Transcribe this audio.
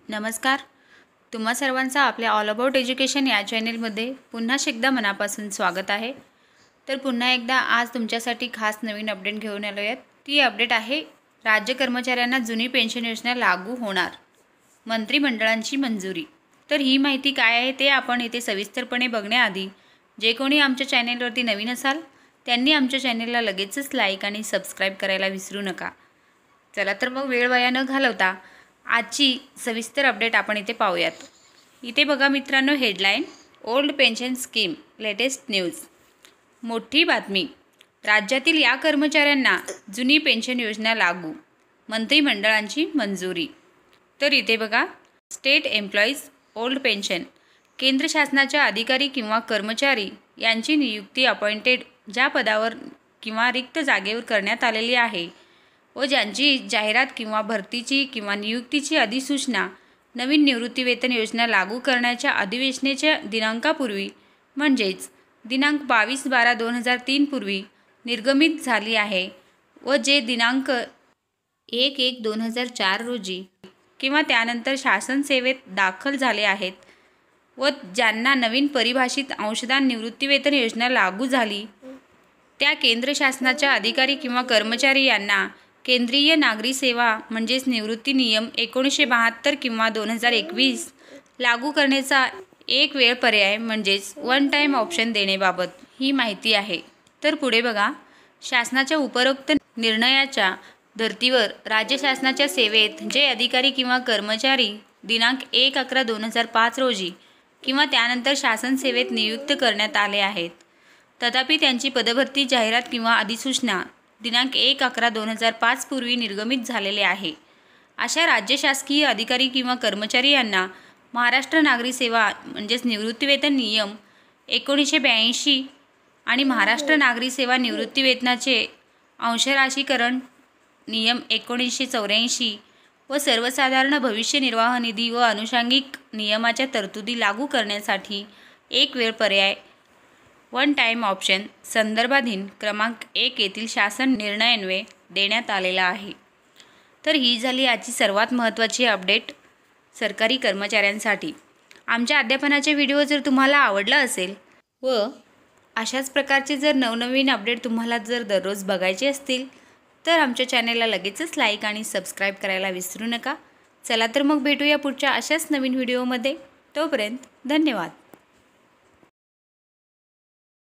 नमस्कार. तुम्हा सर्वांचं आपल्या ऑल अबाउट एज्युकेशन या चॅनेलमध्ये पुन्हा एकदा मनापासून स्वागत आहे. तर पुन्हा एकदा आज तुमच्यासाठी खास नवीन अपडेट घेऊन आलो आहेत. ती अपडेट आहे राज्य कर्मचाऱ्यांना जुनी पेन्शन योजना लागू होणार, मंत्रिमंडळाची मंजुरी. तर ही माहिती काय आहे ते आपण इथे सविस्तरपणे बघण्याआधी जे कोणी आमच्या चॅनेलवरती नवीन असाल त्यांनी आमच्या चॅनेलला लगेचच लाईक आणि सबस्क्राईब करायला विसरू नका. चला तर मग वेळ वाया न घालवता आजची सविस्तर अपडेट आपण इथे पाहूयात. इथे बघा मित्रांनो, headline old pension scheme latest news. मोठी बातमी, राज्यातील या कर्मचाऱ्यांना जुनी पेन्शन योजना लागू, मंत्रिमंडळाची मंजुरी. तर इथे बघा, स्टेट एम्प्लॉईज ओल्ड पेन्शन, केंद्र शासनाच्या अधिकारी किंवा कर्मचारी यांची नियुक्ती अपॉइंटेड ज्या पदावर किंवा रिक्त जागेवर करण्यात आलेली आहे व ज्यांची जाहिरात किंवा भरतीची किंवा नियुक्तीची अधिसूचना नवीन निवृत्तीवेतन योजना लागू करण्याच्या अधिवेशनाच्या दिनांकापूर्वी म्हणजेच दिनांक 22/12/2003 पूर्वी निर्गमित झाली आहे व जे दिनांक 1/1/2004 रोजी किंवा त्यानंतर शासन सेवेत दाखल झाले आहेत व ज्यांना नवीन परिभाषित अंशदान निवृत्तीवेतन योजना लागू झाली त्या केंद्र शासनाच्या अधिकारी किंवा कर्मचारी यांना केंद्रीय नागरी सेवा म्हणजेच निवृत्ती नियम 1972 किंवा 2021 लागू करण्याचा एक वेळ पर्याय म्हणजेच वन टाईम ऑप्शन देण्याबाबत ही माहिती आहे. तर पुढे बघा, शासनाच्या उपरोक्त निर्णयाच्या धर्तीवर राज्य शासनाच्या सेवेत जे अधिकारी किंवा कर्मचारी दिनांक 1/11/2005 रोजी किंवा त्यानंतर शासन सेवेत नियुक्त करण्यात आले आहेत तथापि त्यांची पदभरती जाहिरात किंवा अधिसूचना दिनांक 1/11/2005 पूर्वी निर्गमित झालेले आहे, अशा राज्य शासकीय अधिकारी किंवा कर्मचारी यांना महाराष्ट्र नागरी सेवा म्हणजेच निवृत्तीवेतन नियम 1982 आणि महाराष्ट्र नागरी सेवा निवृत्तीवेतनाचे अंशराशीकरण नियम 1984 व सर्वसाधारण भविष्य निर्वाह निधी व अनुषंगिक नियमाच्या तरतुदी लागू करण्यासाठी एक वेळ पर्याय वन टाईम ऑप्शन संदर्भाधीन क्रमांक 1 येथील शासन निर्णयान्वये देण्यात आलेला आहे. तर ही झाली आजची सर्वात महत्त्वाची अपडेट सरकारी कर्मचाऱ्यांसाठी. आमच्या अध्यापनाचे व्हिडिओ जर तुम्हाला आवडला असेल व अशाच प्रकारचे जर नवनवीन अपडेट तुम्हाला जर दररोज बघायचे असतील तर आमच्या चॅनेलला लगेचच लाईक आणि सबस्क्राईब करायला विसरू नका. चला तर मग भेटूया पुढच्या अशाच नवीन व्हिडिओमध्ये. तोपर्यंत धन्यवाद.